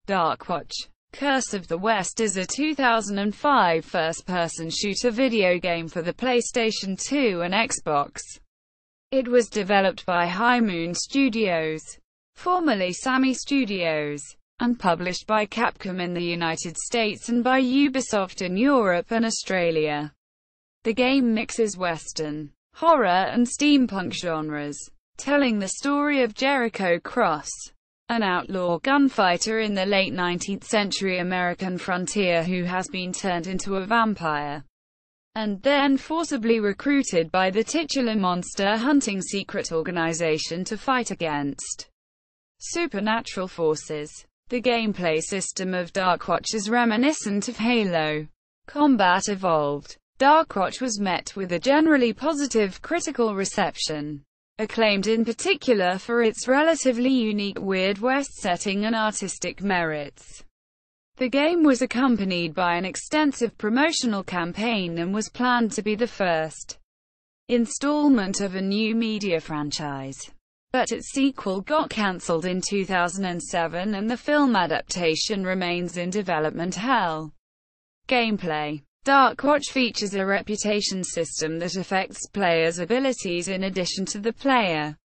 Darkwatch: Curse of the West is a 2005 first-person shooter video game for the PlayStation 2 and Xbox. It was developed by High Moon Studios, formerly Sammy Studios, and published by Capcom in the United States and by Ubisoft in Europe and Australia. The game mixes Western, horror and steampunk genres, telling the story of Jericho Cross, an outlaw gunfighter in the late 19th century American frontier who has been turned into a vampire, and then forcibly recruited by the titular monster-hunting secret organization to fight against supernatural forces. The gameplay system of Darkwatch is reminiscent of Halo Combat Evolved. Darkwatch was met with a generally positive critical reception, acclaimed in particular for its relatively unique Weird West setting and artistic merits. The game was accompanied by an extensive promotional campaign and was planned to be the first installment of a new media franchise. But its sequel got cancelled in 2007 and the film adaptation remains in development hell. Gameplay: Darkwatch features a reputation system that affects players' abilities in addition to the player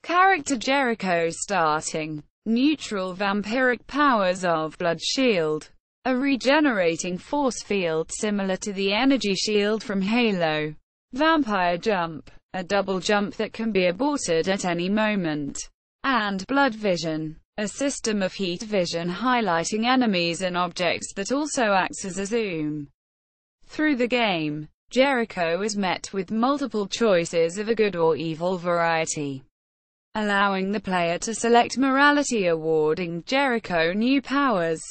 character Jericho's starting neutral vampiric powers of Blood Shield, a regenerating force field similar to the energy shield from Halo, Vampire Jump, a double jump that can be aborted at any moment, and Blood Vision, a system of heat vision highlighting enemies and objects that also acts as a zoom. Through the game, Jericho is met with multiple choices of a good or evil variety, allowing the player to select morality, awarding Jericho new powers,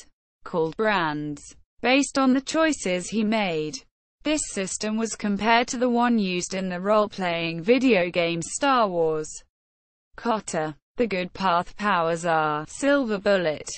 called brands, based on the choices he made. This system was compared to the one used in the role-playing video game Star Wars. Cotter. The good path powers are Silver Bullet,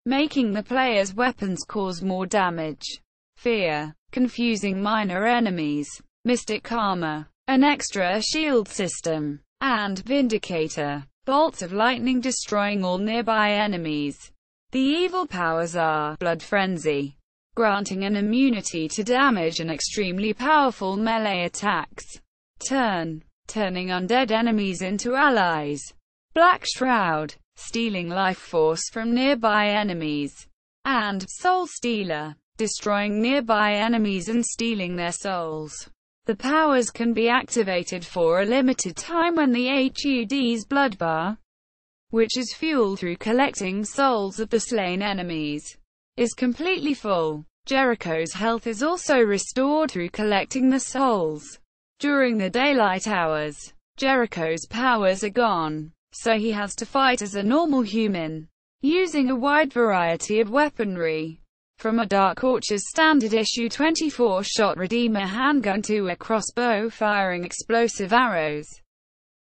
making the player's weapons cause more damage. Fear, confusing minor enemies. Mystic Armor, an extra shield system. And Vindicator, bolts of lightning destroying all nearby enemies. The evil powers are Blood Frenzy, granting an immunity to damage and extremely powerful melee attacks. Turning undead enemies into allies. Black Shroud, stealing life force from nearby enemies. And Soul Stealer, destroying nearby enemies and stealing their souls. The powers can be activated for a limited time when the HUD's blood bar, which is fueled through collecting souls of the slain enemies, is completely full. Jericho's health is also restored through collecting the souls. During the daylight hours, Jericho's powers are gone, so he has to fight as a normal human, using a wide variety of weaponry, from a Darkwatch's standard issue 24-shot Redeemer handgun to a crossbow firing explosive arrows,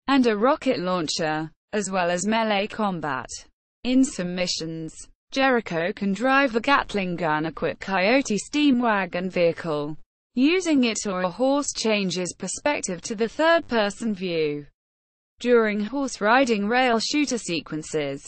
and a rocket launcher, as well as melee combat. In some missions, Jericho can drive a Gatling gun-equipped Coyote steam wagon vehicle. Using it or a horse changes perspective to the third-person view. During horse-riding rail shooter sequences,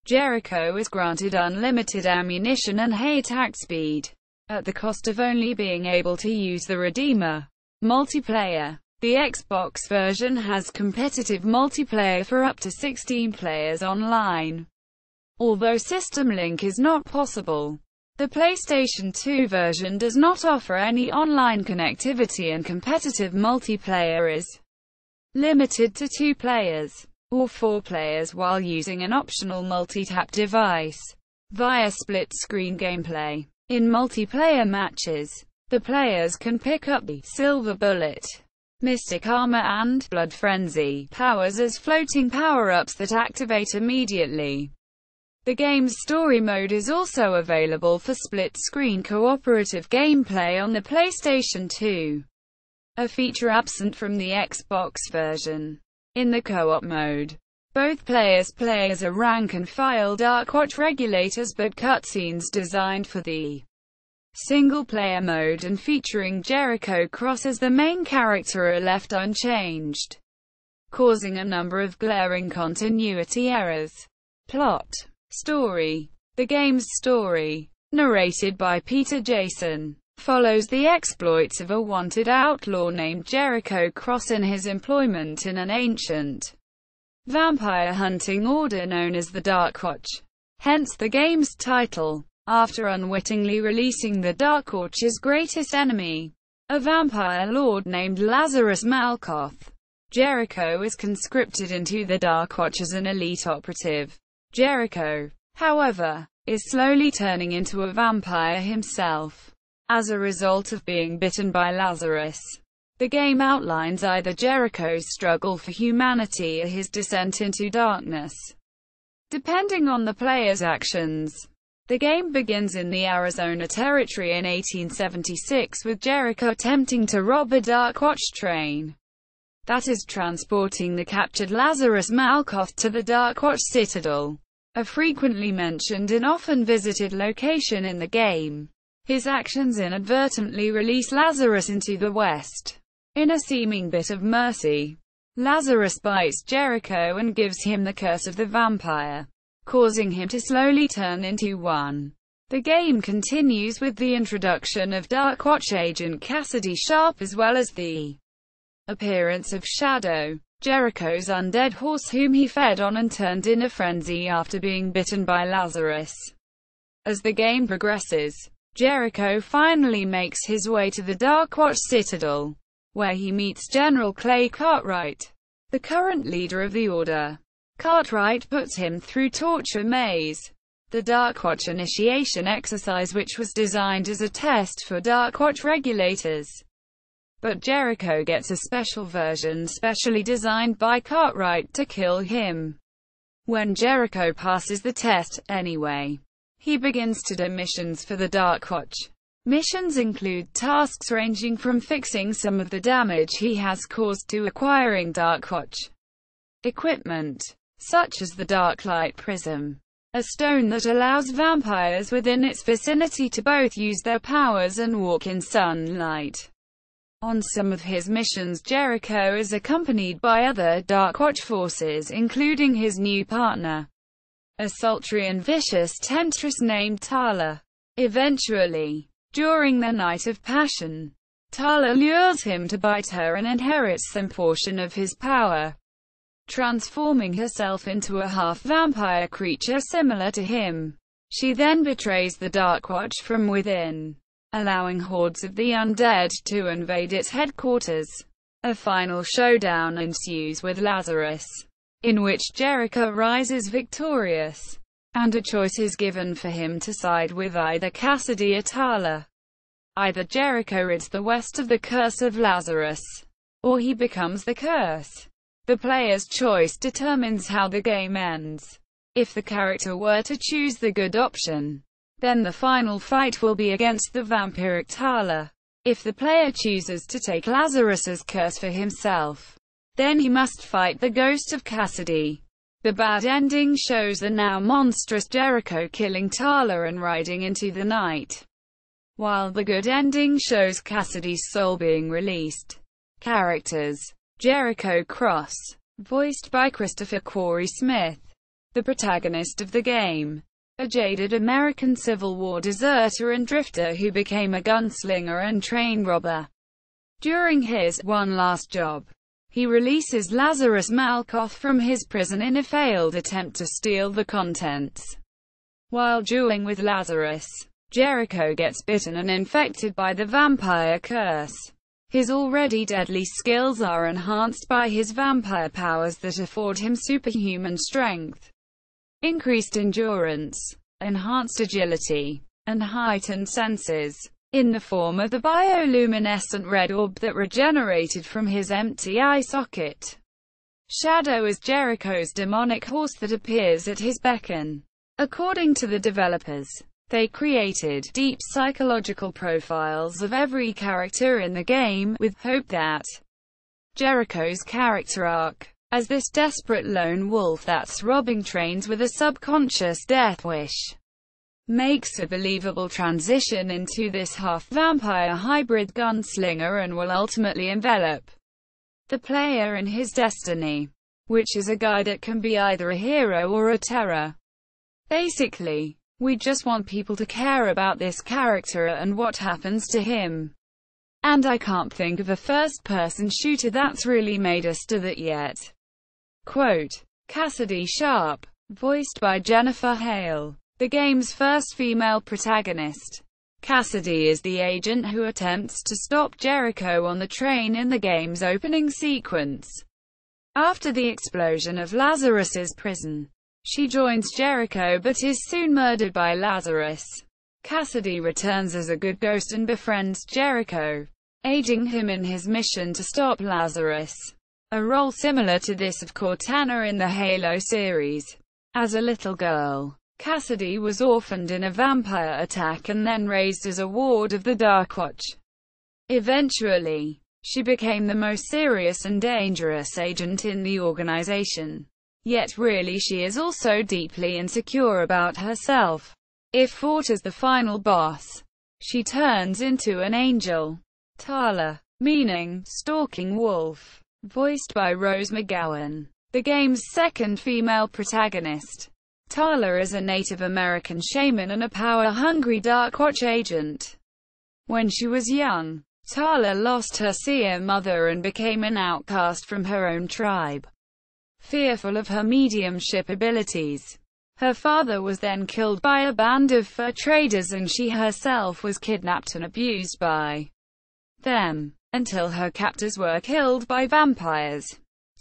Jericho is granted unlimited ammunition and high attack speed, at the cost of only being able to use the Redeemer. Multiplayer. The Xbox version has competitive multiplayer for up to 16 players online, although System Link is not possible. The PlayStation 2 version does not offer any online connectivity and competitive multiplayer is limited to 2 players, or 4 players while using an optional multi-tap device, via split-screen gameplay. In multiplayer matches, the players can pick up the Silver Bullet, Mystic Armor and Blood Frenzy powers as floating power-ups that activate immediately. The game's story mode is also available for split-screen cooperative gameplay on the PlayStation 2, a feature absent from the Xbox version. In the co-op mode, both players play as a rank-and-file Darkwatch regulators, but cutscenes designed for the single-player mode and featuring Jericho Cross as the main character are left unchanged, causing a number of glaring continuity errors. Plot. Story. The game's story, narrated by Peter Jason, follows the exploits of a wanted outlaw named Jericho Cross in his employment in an ancient vampire hunting order known as the Darkwatch. Hence the game's title. After unwittingly releasing the Darkwatch's greatest enemy, a vampire lord named Lazarus Malkoth, Jericho is conscripted into the Darkwatch as an elite operative. Jericho, however, is slowly turning into a vampire himself, as a result of being bitten by Lazarus. The game outlines either Jericho's struggle for humanity or his descent into darkness, depending on the player's actions. The game begins in the Arizona Territory in 1876 with Jericho attempting to rob a Darkwatch train that is transporting the captured Lazarus Malkoth to the Darkwatch Citadel, a frequently mentioned and often visited location in the game. His actions inadvertently release Lazarus into the West. In a seeming bit of mercy, Lazarus bites Jericho and gives him the curse of the vampire, causing him to slowly turn into one. The game continues with the introduction of Darkwatch agent Cassidy Sharp as well as the appearance of Shadow, Jericho's undead horse whom he fed on and turned in a frenzy after being bitten by Lazarus. As the game progresses, Jericho finally makes his way to the Darkwatch Citadel, where he meets General Clay Cartwright, the current leader of the Order. Cartwright puts him through Torture Maze, the Darkwatch initiation exercise which was designed as a test for Darkwatch regulators. But Jericho gets a special version specially designed by Cartwright to kill him. When Jericho passes the test, anyway, he begins to do missions for the Darkwatch. Missions include tasks ranging from fixing some of the damage he has caused to acquiring Darkwatch equipment, such as the Darklight Prism, a stone that allows vampires within its vicinity to both use their powers and walk in sunlight. On some of his missions, Jericho is accompanied by other Darkwatch forces, including his new partner, a sultry and vicious temptress named Tala. Eventually, during their night of passion, Tala lures him to bite her and inherits some portion of his power, transforming herself into a half-vampire creature similar to him. She then betrays the Darkwatch from within, allowing hordes of the undead to invade its headquarters. A final showdown ensues with Lazarus, in which Jericho rises victorious, and a choice is given for him to side with either Cassidy or Tala. Either Jericho rids the West of the curse of Lazarus, or he becomes the curse. The player's choice determines how the game ends. If the character were to choose the good option, then the final fight will be against the vampiric Tala. If the player chooses to take Lazarus's curse for himself, then he must fight the ghost of Cassidy. The bad ending shows the now monstrous Jericho killing Tala and riding into the night, while the good ending shows Cassidy's soul being released. Characters: Jericho Cross, voiced by Christopher Corey Smith, the protagonist of the game, a jaded American Civil War deserter and drifter who became a gunslinger and train robber. During his one last job, he releases Lazarus Malkoth from his prison in a failed attempt to steal the contents. While dueling with Lazarus, Jericho gets bitten and infected by the vampire curse. His already deadly skills are enhanced by his vampire powers that afford him superhuman strength, increased endurance, enhanced agility, and heightened senses, in the form of the bioluminescent red orb that regenerated from his empty eye socket. Shadow is Jericho's demonic horse that appears at his beckon. According to the developers, they created deep psychological profiles of every character in the game, with hope that Jericho's character arc, as this desperate lone wolf that's robbing trains with a subconscious death wish, makes a believable transition into this half-vampire hybrid gunslinger and will ultimately envelop the player in his destiny, which is a guy that can be either a hero or a terror. Basically, We just want people to care about this character and what happens to him. And I can't think of a first-person shooter that's really made us do that yet." Quote. Cassidy Sharp, voiced by Jennifer Hale, the game's first female protagonist. Cassidy is the agent who attempts to stop Jericho on the train in the game's opening sequence. After the explosion of Lazarus's prison, she joins Jericho but is soon murdered by Lazarus. Cassidy returns as a good ghost and befriends Jericho, aiding him in his mission to stop Lazarus, a role similar to this of Cortana in the Halo series. As a little girl, Cassidy was orphaned in a vampire attack and then raised as a ward of the Darkwatch. Eventually, she became the most serious and dangerous agent in the organization. Yet really she is also deeply insecure about herself. If fought as the final boss, she turns into an angel. Tala, meaning stalking wolf, voiced by Rose McGowan, the game's second female protagonist. Tala is a Native American shaman and a power-hungry Darkwatch agent. When she was young, Tala lost her seer mother and became an outcast from her own tribe. Fearful of her mediumship abilities, her father was then killed by a band of fur traders and she herself was kidnapped and abused by them, until her captors were killed by vampires.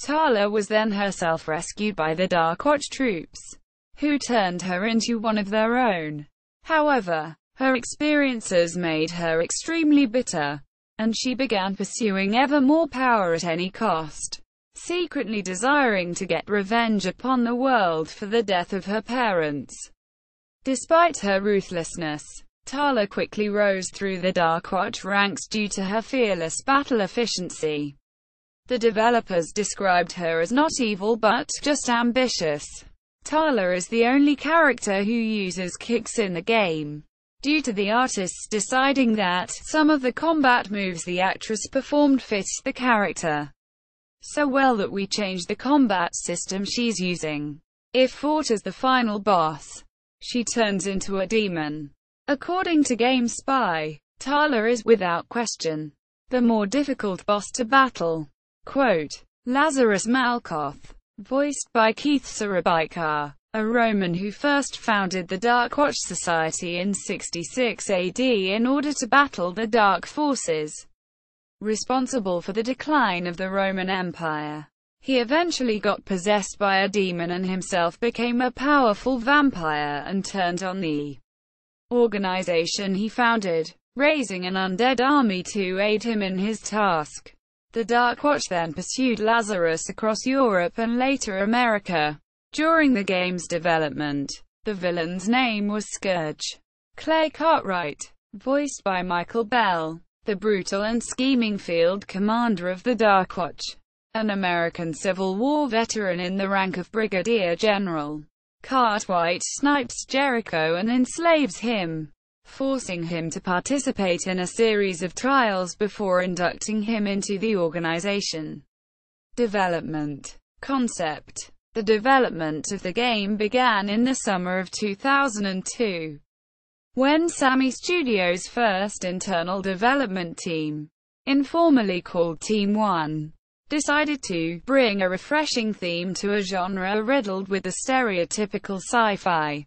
Tala was then herself rescued by the Darkwatch troops, who turned her into one of their own. However, her experiences made her extremely bitter, and she began pursuing ever more power at any cost, secretly desiring to get revenge upon the world for the death of her parents. Despite her ruthlessness, Tala quickly rose through the Darkwatch ranks due to her fearless battle efficiency. The developers described her as not evil but just ambitious. Tala is the only character who uses kicks in the game, due to the artists deciding that some of the combat moves the actress performed fit the character so well that we changed the combat system she's using. If fought as the final boss, she turns into a demon. According to GameSpy, Tala is, without question, the more difficult boss to battle. Quote, Lazarus Malkoth, voiced by Keith Sarabikar, a Roman who first founded the Darkwatch Society in 66 AD in order to battle the Dark Forces responsible for the decline of the Roman Empire. He eventually got possessed by a demon and himself became a powerful vampire and turned on the organization he founded, raising an undead army to aid him in his task. The Darkwatch then pursued Lazarus across Europe and later America. During the game's development, the villain's name was Scourge. Clay Cartwright, voiced by Michael Bell, the brutal and scheming field commander of the Darkwatch, an American Civil War veteran in the rank of Brigadier General. Cartwright snipes Jericho and enslaves him, forcing him to participate in a series of trials before inducting him into the organization. Development concept. The development of the game began in the summer of 2002. When Sammy Studios' first internal development team, informally called Team 1, decided to bring a refreshing theme to a genre riddled with the stereotypical sci-fi,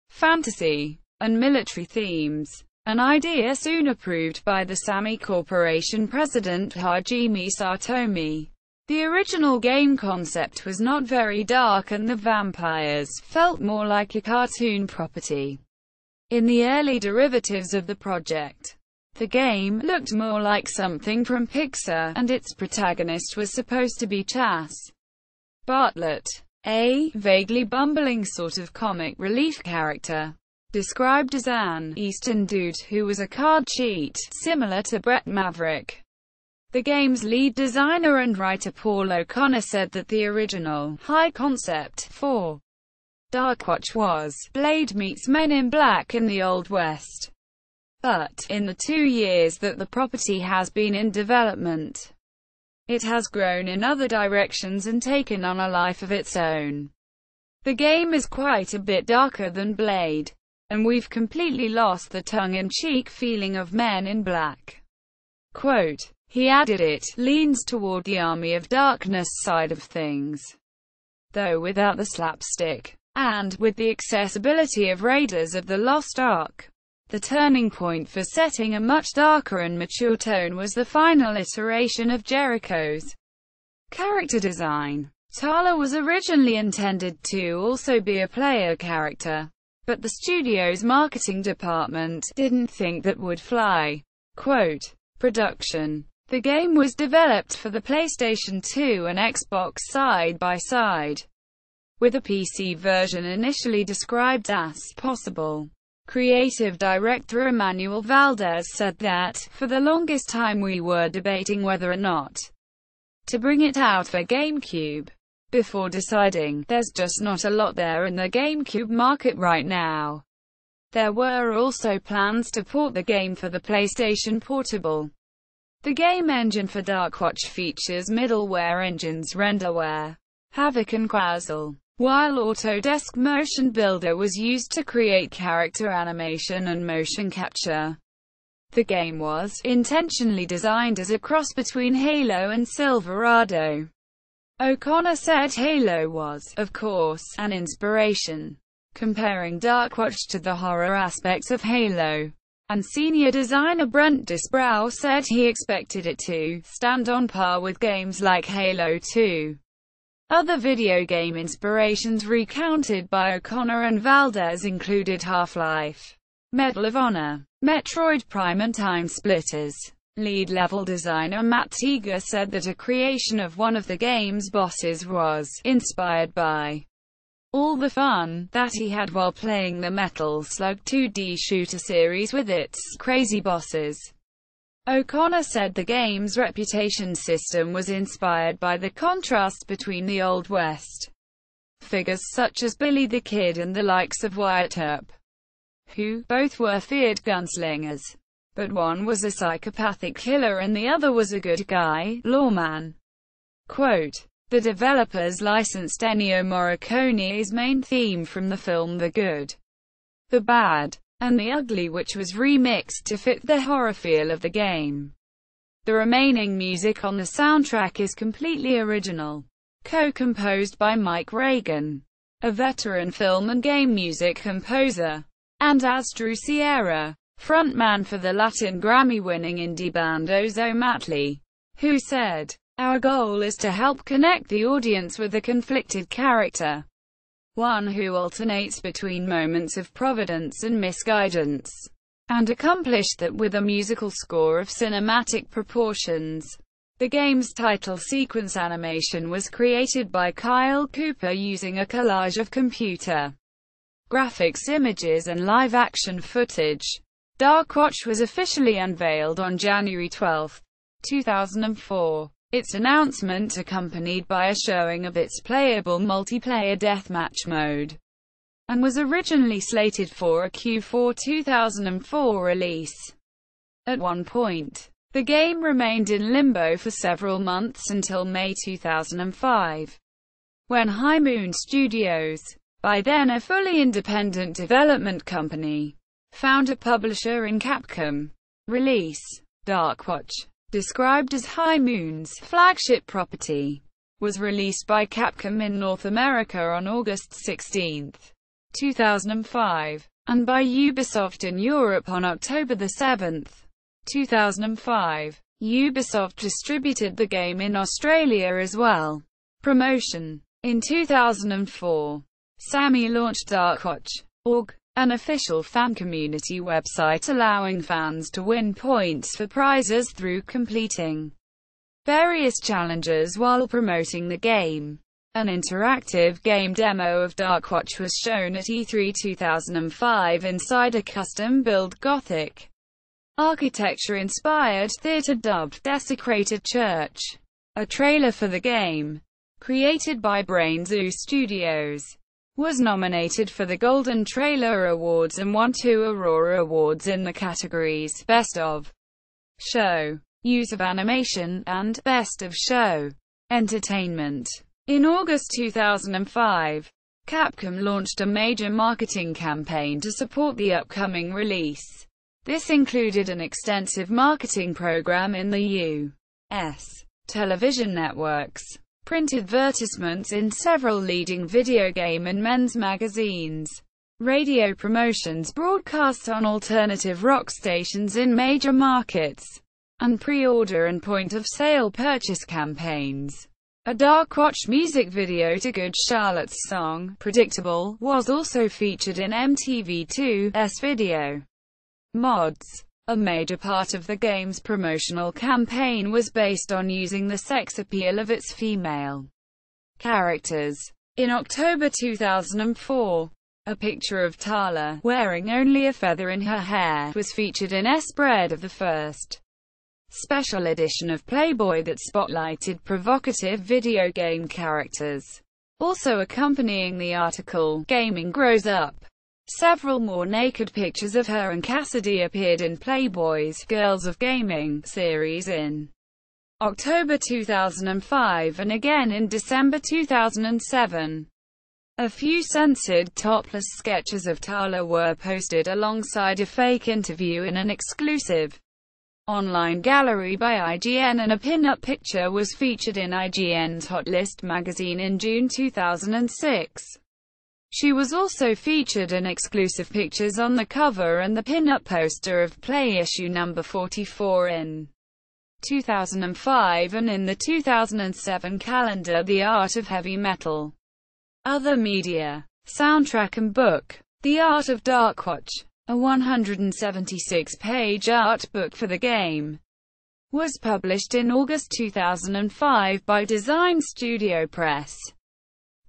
fantasy, and military themes, an idea soon approved by the Sammy Corporation president Hajime Satomi. The original game concept was not very dark and the vampires felt more like a cartoon property. In the early derivatives of the project, the game looked more like something from Pixar, and its protagonist was supposed to be Chas Bartlett, a vaguely bumbling sort of comic relief character, described as an Eastern dude who was a card cheat, similar to Brett Maverick. The game's lead designer and writer Paul O'Connor said that the original high concept for Darkwatch was Blade meets Men in Black in the Old West. But, in the 2 years that the property has been in development, it has grown in other directions and taken on a life of its own. The game is quite a bit darker than Blade, and we've completely lost the tongue-in-cheek feeling of Men in Black." Quote. He added it leans toward the Army of Darkness side of things, though without the slapstick, and with the accessibility of Raiders of the Lost Ark. The turning point for setting a much darker and mature tone was the final iteration of Jericho's character design. Titular was originally intended to also be a player character, but the studio's marketing department didn't think that would fly. Quote. Production. The game was developed for the PlayStation 2 and Xbox side by side, with a PC version initially described as possible. Creative director Emmanuel Valdez said that, "For the longest time we were debating whether or not to bring it out for GameCube. Before deciding, there's just not a lot there in the GameCube market right now." There were also plans to port the game for the PlayStation Portable. The game engine for Darkwatch features middleware engines Renderware, Havok and Quazzle, while Autodesk Motion Builder was used to create character animation and motion capture. The game was intentionally designed as a cross between Halo and Silverado. O'Connor said Halo was, of course, an inspiration, comparing Darkwatch to the horror aspects of Halo. And senior designer Brent Disbrow said he expected it to stand on par with games like Halo 2. Other video game inspirations recounted by O'Connor and Valdez included Half-Life, Medal of Honor, Metroid Prime and Time Splitters. Lead level designer Matt Teager said that a creation of one of the game's bosses was inspired by all the fun that he had while playing the Metal Slug 2D shooter series with its crazy bosses. O'Connor said the game's reputation system was inspired by the contrast between the Old West figures such as Billy the Kid and the likes of Wyatt Earp, who both were feared gunslingers. But one was a psychopathic killer and the other was a good guy, lawman. Quote. The developers licensed Ennio Morricone's main theme from the film The Good, the Bad, and the Ugly, which was remixed to fit the horror feel of the game. The remaining music on the soundtrack is completely original, co-composed by Mike Reagan, a veteran film and game music composer, and Andrew Sierra, frontman for the Latin Grammy-winning indie band Ozomatli, who said, "Our goal is to help connect the audience with a conflicted character, one who alternates between moments of providence and misguidance, and accomplish that with a musical score of cinematic proportions." The game's title sequence animation was created by Kyle Cooper using a collage of computer graphics images and live-action footage. Darkwatch was officially unveiled on January 12, 2004. Its announcement accompanied by a showing of its playable multiplayer deathmatch mode, and was originally slated for a Q4 2004 release. At one point, the game remained in limbo for several months until May 2005, when High Moon Studios, by then a fully independent development company, found a publisher in Capcom. Release. Darkwatch, described as High Moon's flagship property, was released by Capcom in North America on August 16, 2005, and by Ubisoft in Europe on October 7, 2005. Ubisoft distributed the game in Australia as well. Promotion. In 2004, Sammy launched Darkwatch.org, an official fan community website allowing fans to win points for prizes through completing various challenges while promoting the game. An interactive game demo of Darkwatch was shown at E3 2005 inside a custom-built Gothic architecture-inspired theater dubbed Desecrated Church. A trailer for the game, created by Brain Zoo Studios, was nominated for the Golden Trailer Awards and won 2 Aurora Awards in the categories Best of Show, Use of Animation, and Best of Show Entertainment. In August 2005, Capcom launched a major marketing campaign to support the upcoming release. This included an extensive marketing program in the U.S. television networks, print advertisements in several leading video game and men's magazines, radio promotions broadcast on alternative rock stations in major markets, and pre-order and point-of-sale purchase campaigns. A Darkwatch music video to Good Charlotte's song, Predictable, was also featured in MTV2's video. Mods. A major part of the game's promotional campaign was based on using the sex appeal of its female characters. In October 2004, a picture of Tala, wearing only a feather in her hair, was featured in a spread of the first special edition of Playboy that spotlighted provocative video game characters. Also accompanying the article, Gaming Grows Up. Several more naked pictures of her and Cassidy appeared in Playboy's Girls of Gaming series in October 2005 and again in December 2007. A few censored topless sketches of Tala were posted alongside a fake interview in an exclusive online gallery by IGN, and a pin-up picture was featured in IGN's Hot List magazine in June 2006. She was also featured in exclusive pictures on the cover and the pin-up poster of Play issue number 44 in 2005 and in the 2007 calendar The Art of Heavy Metal. Other media. Soundtrack and book. The Art of Darkwatch, a 176-page art book for the game, was published in August 2005 by Design Studio Press.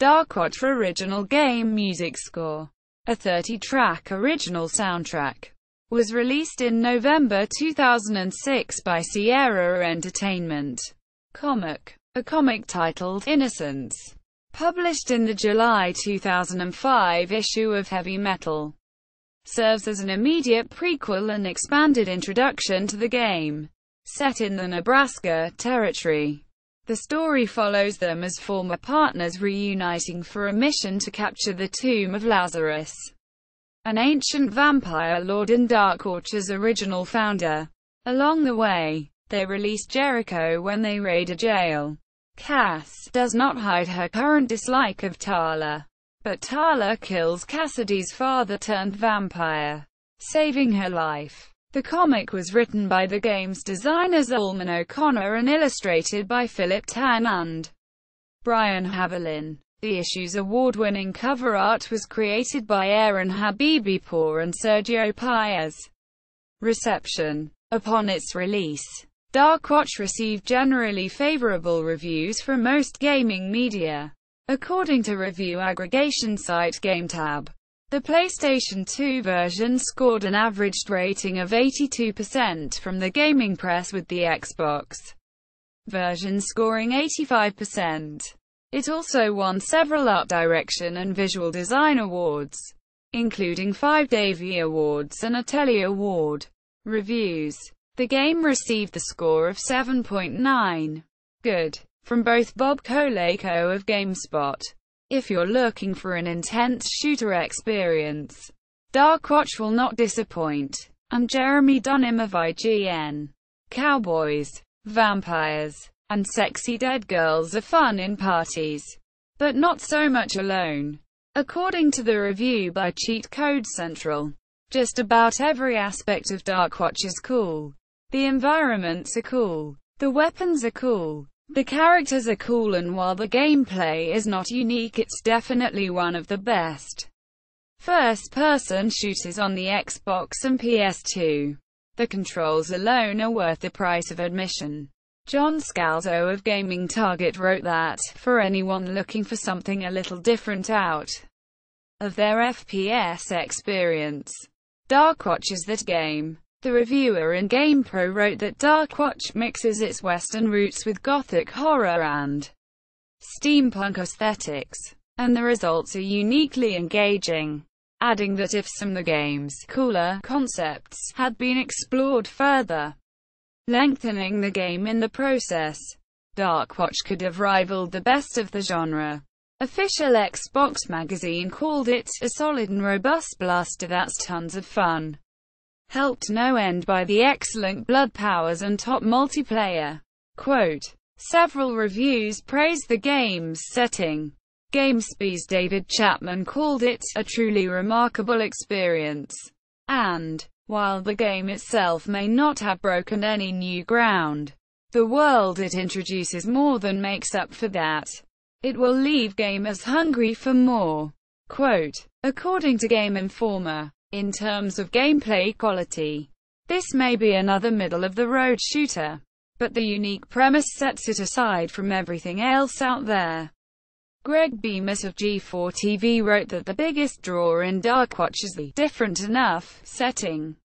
Darkwatch original game music score, a 30-track original soundtrack, was released in November 2006 by Sierra Entertainment. Comic. A comic titled Innocence, published in the July 2005 issue of Heavy Metal, serves as an immediate prequel and expanded introduction to the game. Set in the Nebraska Territory, the story follows them as former partners reuniting for a mission to capture the Tomb of Lazarus, an ancient vampire lord and Darkwatch's original founder. Along the way, they release Jericho when they raid a jail. Cass does not hide her current dislike of Tala, but Tala kills Cassidy's father-turned-vampire, saving her life. The comic was written by the game's designers Ullman O'Connor and illustrated by Philip Tan and Brian Haviland. The issue's award-winning cover art was created by Aaron Habibipour and Sergio Paez. Reception. Upon its release, Darkwatch received generally favorable reviews from most gaming media. According to review aggregation site GameTab, the PlayStation 2 version scored an averaged rating of 82% from the gaming press, with the Xbox version scoring 85%. It also won several art direction and visual design awards, including 5 Davey Awards and a Telly Award. Reviews. The game received the score of 7.9. Good, from both Bob Koleko of GameSpot. If you're looking for an intense shooter experience, Darkwatch will not disappoint. And Jeremy Dunham of IGN. Cowboys, vampires, and sexy dead girls are fun in parties, but not so much alone. According to the review by Cheat Code Central, just about every aspect of Darkwatch is cool. The environments are cool. The weapons are cool. The characters are cool, and while the gameplay is not unique, it's definitely one of the best first-person shooters on the Xbox and PS2. The controls alone are worth the price of admission. John Scalzo of Gaming Target wrote that, for anyone looking for something a little different out of their FPS experience, Darkwatch is that game. The reviewer in GamePro wrote that Darkwatch mixes its Western roots with gothic horror and steampunk aesthetics, and the results are uniquely engaging, adding that if some of the game's cooler concepts had been explored further, lengthening the game in the process, Darkwatch could have rivaled the best of the genre. Official Xbox magazine called it a solid and robust blaster that's tons of fun. Helped no end by the excellent blood powers and top multiplayer. Quote, several reviews praised the game's setting. GameSpy's David Chapman called it a truly remarkable experience. And, while the game itself may not have broken any new ground, the world it introduces more than makes up for that. It will leave gamers hungry for more. Quote, according to Game Informer, in terms of gameplay quality, this may be another middle-of-the-road shooter, but the unique premise sets it aside from everything else out there. Greg Bemis of G4TV wrote that the biggest draw in Darkwatch is the different enough setting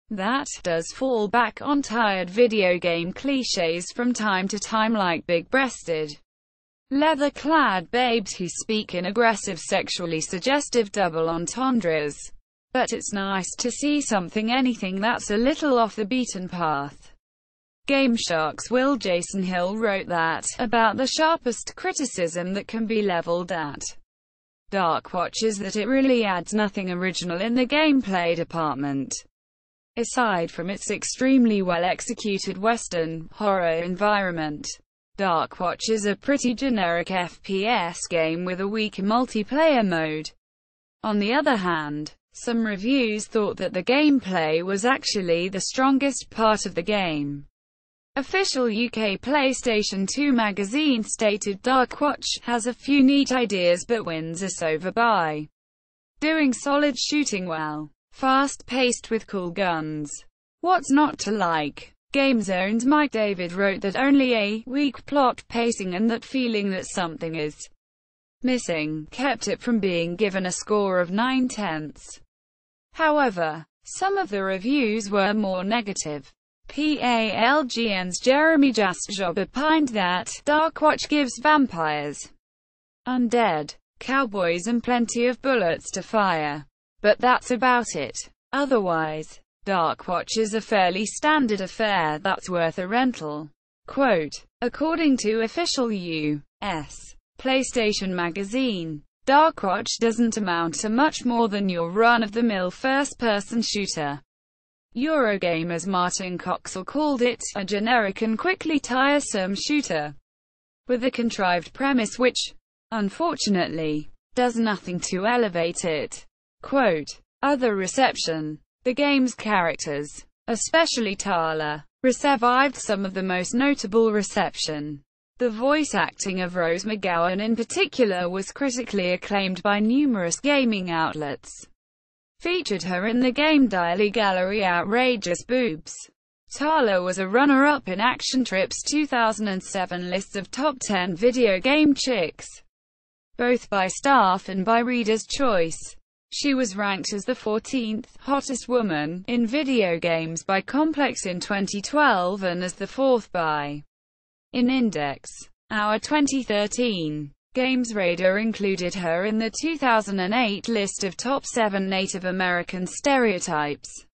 that does fall back on tired video game cliches from time to time, like big-breasted, leather-clad babes who speak in aggressive, sexually suggestive double entendres. But it's nice to see anything that's a little off the beaten path. GameShark's Will Jason Hill wrote that, about the sharpest criticism that can be leveled at Darkwatch is that it really adds nothing original in the gameplay department. Aside from its extremely well-executed Western horror environment, Darkwatch is a pretty generic FPS game with a weak multiplayer mode. On the other hand, some reviews thought that the gameplay was actually the strongest part of the game. Official UK PlayStation 2 magazine stated Darkwatch has a few neat ideas but wins us over by doing solid shooting well, fast-paced with cool guns. What's not to like? GameZone's Mike David wrote that only a weak plot pacing and that feeling that something is missing kept it from being given a score of 9/10. However, some of the reviews were more negative. PALGN's Jeremy Jasjob opined that Darkwatch gives vampires, undead, cowboys and plenty of bullets to fire. But that's about it. Otherwise, Darkwatch is a fairly standard affair that's worth a rental. Quote, according to official U.S. PlayStation magazine, Darkwatch doesn't amount to much more than your run-of-the-mill first-person shooter. Eurogamer's Martin Coxell called it a generic and quickly tiresome shooter with a contrived premise which, unfortunately, does nothing to elevate it. Quote, other reception. The game's characters, especially Tala, received some of the most notable reception. The voice acting of Rose McGowan in particular was critically acclaimed by numerous gaming outlets. Featured her in the Game Daily Gallery Outrageous Boobs. Tala was a runner-up in Action Trip's 2007 list of top 10 video game chicks, both by staff and by Reader's Choice. She was ranked as the 14th hottest woman in video games by Complex in 2012 and as the 4th by in Index. Our 2013 Games Radar included her in the 2008 list of top 7 Native American stereotypes,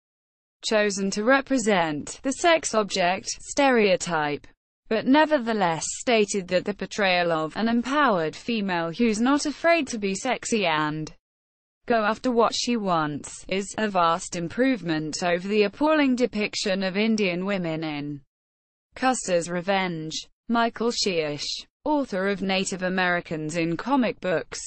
chosen to represent the sex object stereotype, but nevertheless stated that the portrayal of an empowered female who's not afraid to be sexy and go after what she wants is a vast improvement over the appalling depiction of Indian women in Custer's Revenge. Michael Sheesh, author of Native Americans in Comic Books,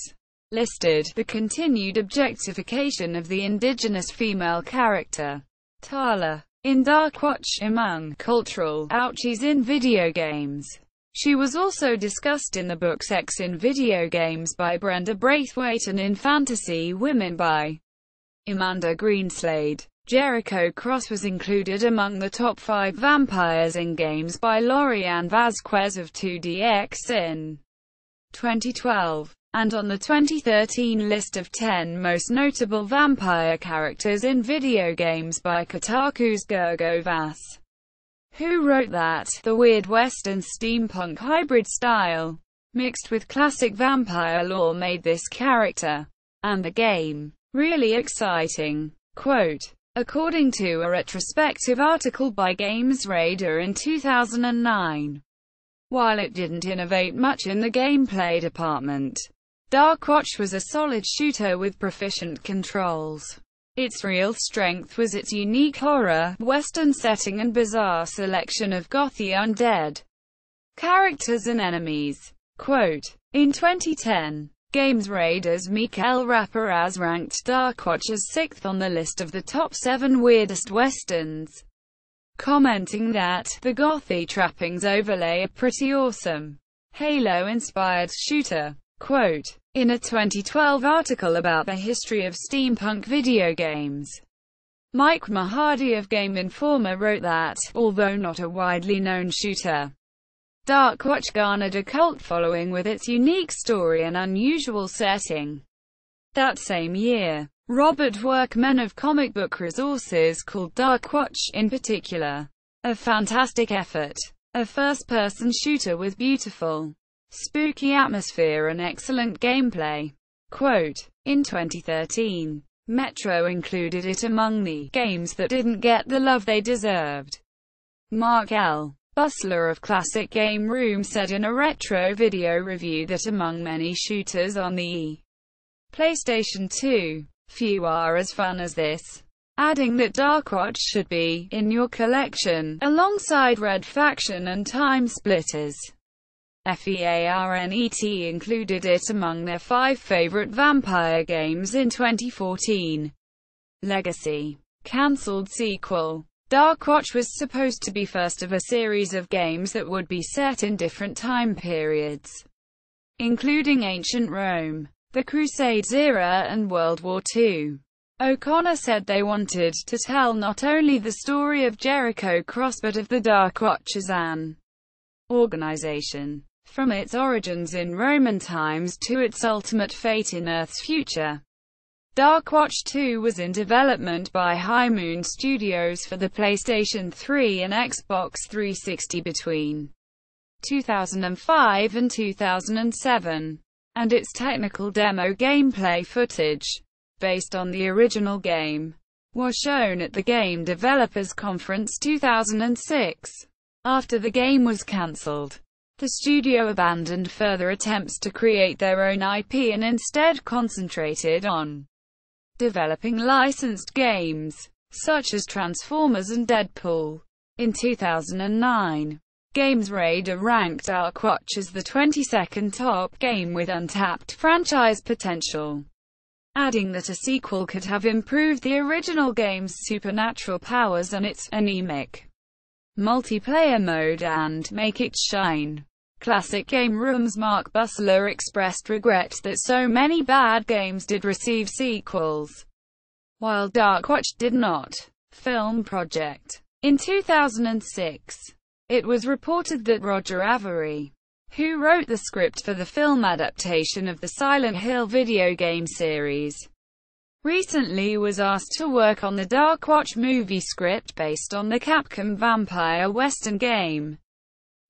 listed the continued objectification of the indigenous female character, Tala, in Darkwatch among cultural ouchies in video games. She was also discussed in the book Sex in Video Games by Brenda Braithwaite and in Fantasy Women by Amanda Greenslade. Jericho Cross was included among the top 5 vampires in games by Lorianne Vasquez of 2DX in 2012, and on the 2013 list of 10 most notable vampire characters in video games by Kotaku's Gergo Vass, who wrote that the weird Western steampunk hybrid style, mixed with classic vampire lore, made this character and the game really exciting. Quote, according to a retrospective article by Games Radar in 2009, while it didn't innovate much in the gameplay department, Darkwatch was a solid shooter with proficient controls. Its real strength was its unique horror, western setting and bizarre selection of gothy undead characters and enemies. Quote, in 2010, Games Raiders Mikael Rapperaz ranked Darkwatch as 6th on the list of the top 7 weirdest westerns, commenting that the gothy trappings overlay a pretty awesome Halo-inspired shooter. Quote, in a 2012 article about the history of steampunk video games, Mike Mahadi of Game Informer wrote that, although not a widely known shooter, Darkwatch garnered a cult following with its unique story and unusual setting. That same year, Robert Workman of Comic Book Resources called Darkwatch, in particular, a fantastic effort. A first-person shooter with beautiful, spooky atmosphere and excellent gameplay. Quote, in 2013, Metro included it among the games that didn't get the love they deserved. Mark L. Busler of Classic Game Room said in a retro video review that among many shooters on the PlayStation 2, few are as fun as this, adding that Darkwatch should be in your collection, alongside Red Faction and Time Splitters. FEARNET included it among their 5 favorite vampire games in 2014. Legacy. Cancelled sequel. Darkwatch was supposed to be first of a series of games that would be set in different time periods, including ancient Rome, the Crusades era and World War II. O'Connor said they wanted to tell not only the story of Jericho Cross but of the Darkwatch as an organization, from its origins in Roman times to its ultimate fate in Earth's future. Darkwatch 2 was in development by High Moon Studios for the PlayStation 3 and Xbox 360 between 2005 and 2007, and its technical demo gameplay footage, based on the original game, was shown at the Game Developers Conference 2006. After the game was cancelled, the studio abandoned further attempts to create their own IP and instead concentrated on developing licensed games, such as Transformers and Deadpool. In 2009, Games Radar ranked Darkwatch as the 22nd top game with untapped franchise potential, adding that a sequel could have improved the original game's supernatural powers and its anemic multiplayer mode and make it shine. Classic Game Room's Mark Busler expressed regret that so many bad games did receive sequels, while Darkwatch did not. Film project. In 2006, it was reported that Roger Avery, who wrote the script for the film adaptation of the Silent Hill video game series, recently was asked to work on the Darkwatch movie script based on the Capcom vampire western game,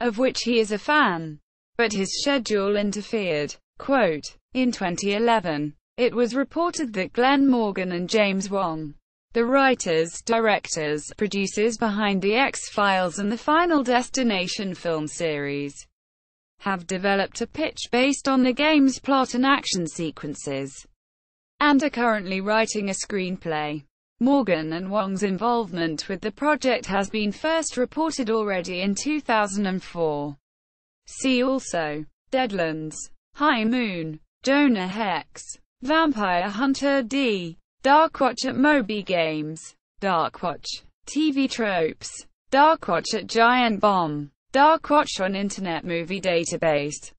of which he is a fan, but his schedule interfered. Quote, in 2011, it was reported that Glenn Morgan and James Wong, the writers, directors, producers behind the X-Files and the Final Destination film series, have developed a pitch based on the game's plot and action sequences, and are currently writing a screenplay. Morgan and Wong's involvement with the project has been first reported already in 2004. See also: Deadlands, High Moon, Jonah Hex, Vampire Hunter D, Darkwatch at Moby Games, Darkwatch, TV Tropes, Darkwatch at Giant Bomb, Darkwatch on Internet Movie Database.